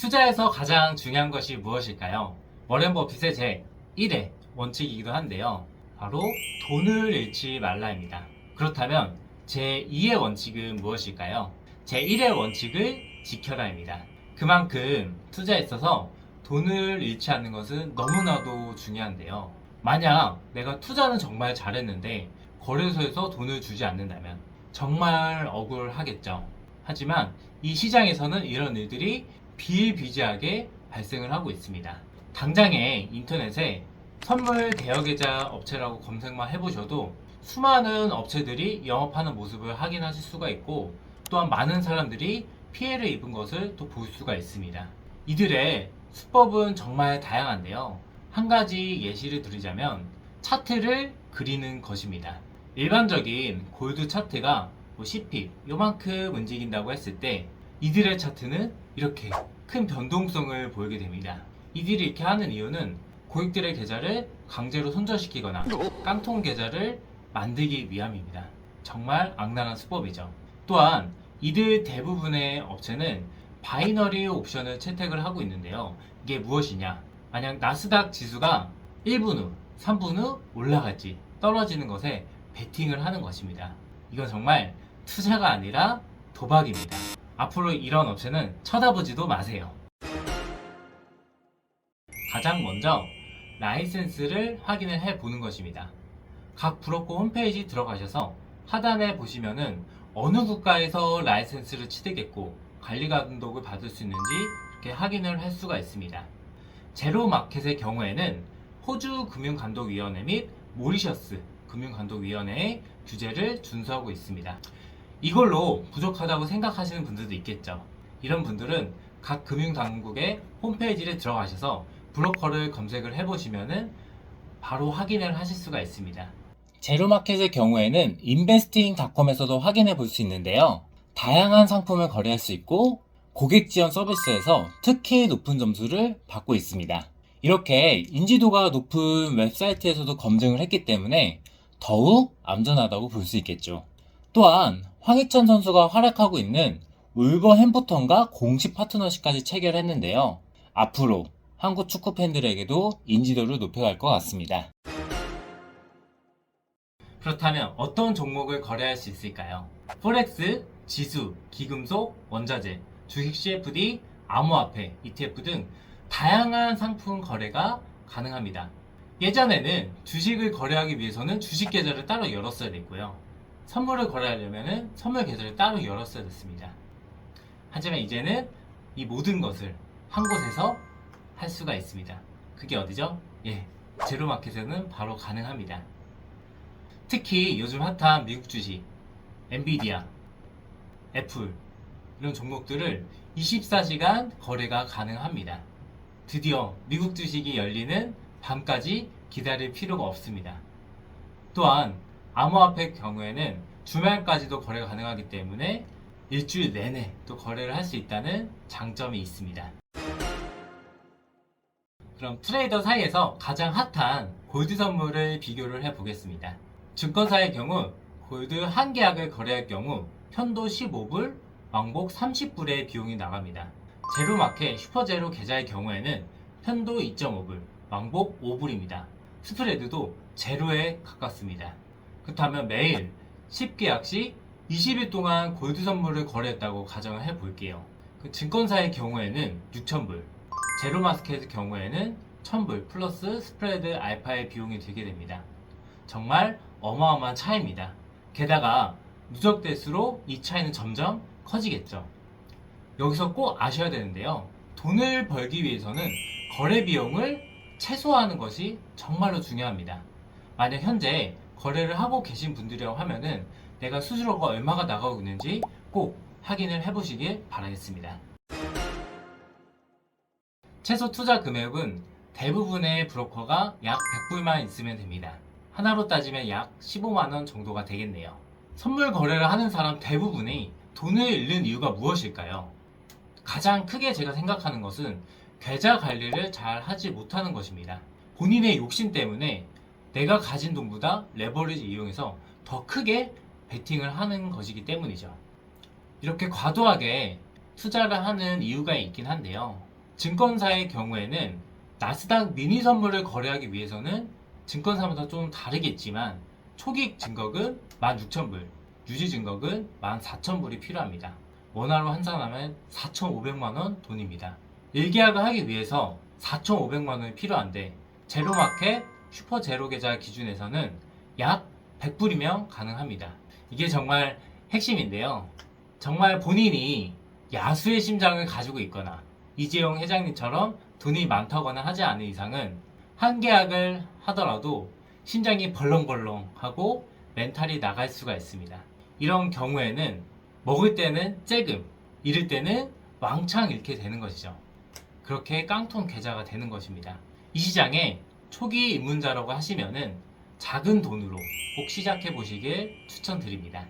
투자에서 가장 중요한 것이 무엇일까요? 워렌 버핏의 제 1의 원칙이기도 한데요. 바로 돈을 잃지 말라입니다. 그렇다면 제 2의 원칙은 무엇일까요? 제 1의 원칙을 지켜라입니다. 그만큼 투자에 있어서 돈을 잃지 않는 것은 너무나도 중요한데요. 만약 내가 투자는 정말 잘했는데 거래소에서 돈을 주지 않는다면 정말 억울하겠죠. 하지만 이 시장에서는 이런 일들이 비일비재하게 발생을 하고 있습니다. 당장에 인터넷에 선물 대여계좌 업체라고 검색만 해보셔도 수많은 업체들이 영업하는 모습을 확인하실 수가 있고, 또한 많은 사람들이 피해를 입은 것을 또 볼 수가 있습니다. 이들의 수법은 정말 다양한데요. 한 가지 예시를 드리자면 차트를 그리는 것입니다. 일반적인 골드 차트가 10핍 요만큼 움직인다고 했을 때 이들의 차트는 이렇게 큰 변동성을 보이게 됩니다. 이들이 이렇게 하는 이유는 고객들의 계좌를 강제로 손절시키거나 깡통 계좌를 만들기 위함입니다. 정말 악랄한 수법이죠. 또한 이들 대부분의 업체는 바이너리 옵션을 채택을 하고 있는데요. 이게 무엇이냐? 만약 나스닥 지수가 1분 후, 3분 후 올라갈지 떨어지는 것에 베팅을 하는 것입니다. 이건 정말 투자가 아니라 도박입니다. 앞으로 이런 업체는 쳐다보지도 마세요. 가장 먼저 라이센스를 확인을 해 보는 것입니다. 각 브로커 홈페이지 들어가셔서 하단에 보시면은 어느 국가에서 라이센스를 취득했고 관리 감독을 받을 수 있는지 이렇게 확인을 할 수가 있습니다. 제로마켓의 경우에는 호주 금융감독위원회 및 모리셔스 금융감독위원회의 규제를 준수하고 있습니다. 이걸로 부족하다고 생각하시는 분들도 있겠죠. 이런 분들은 각 금융당국의 홈페이지를 들어가셔서 브로커를 검색을 해보시면은 바로 확인을 하실 수가 있습니다. 제로마켓의 경우에는 investing.com에서도 확인해 볼 수 있는데요. 다양한 상품을 거래할 수 있고 고객 지원 서비스에서 특히 높은 점수를 받고 있습니다. 이렇게 인지도가 높은 웹사이트에서도 검증을 했기 때문에 더욱 안전하다고 볼 수 있겠죠. 또한 황희찬 선수가 활약하고 있는 울버햄프턴과 공식 파트너십까지 체결했는데요. 앞으로 한국 축구 팬들에게도 인지도를 높여갈 것 같습니다. 그렇다면 어떤 종목을 거래할 수 있을까요? 포렉스, 지수, 기금속, 원자재, 주식 CFD, 암호화폐, ETF 등 다양한 상품 거래가 가능합니다. 예전에는 주식을 거래하기 위해서는 주식 계좌를 따로 열었어야 됐고요. 선물을 거래하려면 선물 계좌를 따로 열었어야 됐습니다. 하지만 이제는 이 모든 것을 한 곳에서 할 수가 있습니다. 그게 어디죠? 제로마켓에는 바로 가능합니다. 특히 요즘 핫한 미국 주식, 엔비디아, 애플 이런 종목들을 24시간 거래가 가능합니다. 드디어 미국 주식이 열리는 밤까지 기다릴 필요가 없습니다. 또한 암호화폐 경우에는 주말까지도 거래가 가능하기 때문에 일주일 내내 또 거래를 할 수 있다는 장점이 있습니다. 그럼 트레이더 사이에서 가장 핫한 골드 선물을 비교를 해보겠습니다. 증권사의 경우 골드 한 계약을 거래할 경우 편도 15불, 왕복 30불의 비용이 나갑니다. 제로마켓 슈퍼제로 계좌의 경우에는 편도 2.5불, 왕복 5불입니다. 스프레드도 제로에 가깝습니다. 그렇다면 매일 10계약 시 20일 동안 골드 선물을 거래했다고 가정을 해볼게요. 그 증권사의 경우에는 6,000불, 제로마켓의 경우에는 1,000불 플러스 스프레드 알파의 비용이 들게 됩니다. 정말 어마어마한 차이입니다. 게다가 누적될수록 이 차이는 점점 커지겠죠. 여기서 꼭 아셔야 되는데요. 돈을 벌기 위해서는 거래 비용을 최소화하는 것이 정말로 중요합니다. 만약 현재 거래를 하고 계신 분들이라고 하면은 내가 수수료가 얼마가 나가고 있는지 꼭 확인을 해보시길 바라겠습니다. 최소 투자 금액은 대부분의 브로커가 약 100불만 있으면 됩니다. 하나로 따지면 약 15만원 정도가 되겠네요. 선물 거래를 하는 사람 대부분이 돈을 잃는 이유가 무엇일까요? 가장 크게 제가 생각하는 것은 계좌 관리를 잘 하지 못하는 것입니다. 본인의 욕심 때문에 내가 가진 돈보다 레버리지 이용해서 더 크게 베팅을 하는 것이기 때문이죠. 이렇게 과도하게 투자를 하는 이유가 있긴 한데요. 증권사의 경우에는 나스닥 미니 선물을 거래하기 위해서는 증권사마다 좀 다르겠지만 초기 증거금 16,000불, 유지 증거금 14,000불이 필요합니다. 원화로 환산하면 4,500만원 돈입니다. 1계약을 하기 위해서 4,500만원이 필요한데 제로마켓 슈퍼제로 계좌 기준에서는 약 100불이면 가능합니다. 이게 정말 핵심인데요. 정말 본인이 야수의 심장을 가지고 있거나 이재용 회장님처럼 돈이 많다거나 하지 않은 이상은 한 계약을 하더라도 심장이 벌렁벌렁하고 멘탈이 나갈 수가 있습니다. 이런 경우에는 먹을 때는 째금, 잃을 때는 왕창 잃게 되는 것이죠. 그렇게 깡통 계좌가 되는 것입니다. 이 시장에 초기 입문자라고 하시면은 작은 돈으로 꼭 시작해 보시길 추천드립니다.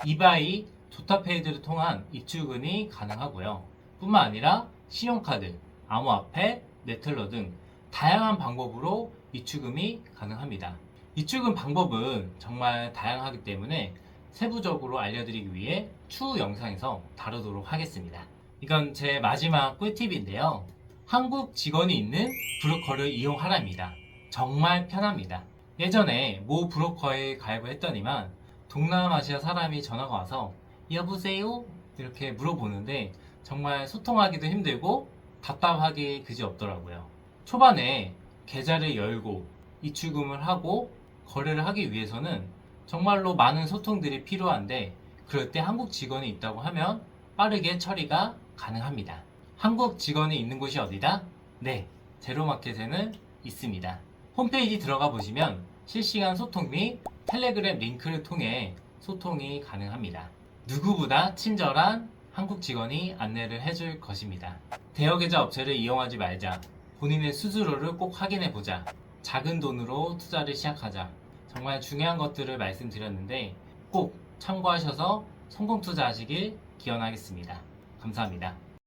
이바이, 조타페이드를 통한 입출금이 가능하고요. 뿐만 아니라 신용카드, 암호화폐, 네틀러 등 다양한 방법으로 입출금이 가능합니다. 입출금 방법은 정말 다양하기 때문에 세부적으로 알려드리기 위해 추후 영상에서 다루도록 하겠습니다. 이건 제 마지막 꿀팁인데요. 한국 직원이 있는 브로커를 이용하라입니다. 정말 편합니다. 예전에 모 브로커에 가입을 했더니만 동남아시아 사람이 전화가 와서 여보세요? 이렇게 물어보는데 정말 소통하기도 힘들고 답답하기 그지없더라고요. 초반에 계좌를 열고 입출금을 하고 거래를 하기 위해서는 정말로 많은 소통들이 필요한데 그럴 때 한국 직원이 있다고 하면 빠르게 처리가 가능합니다. 한국 직원이 있는 곳이 어디다? 네, 제로마켓에는 있습니다. 홈페이지 들어가 보시면 실시간 소통 및 텔레그램 링크를 통해 소통이 가능합니다. 누구보다 친절한 한국 직원이 안내를 해줄 것입니다. 대여계좌 업체를 이용하지 말자. 본인의 수수료를 꼭 확인해 보자. 작은 돈으로 투자를 시작하자. 정말 중요한 것들을 말씀드렸는데 꼭 참고하셔서 성공 투자하시길 기원하겠습니다. 감사합니다.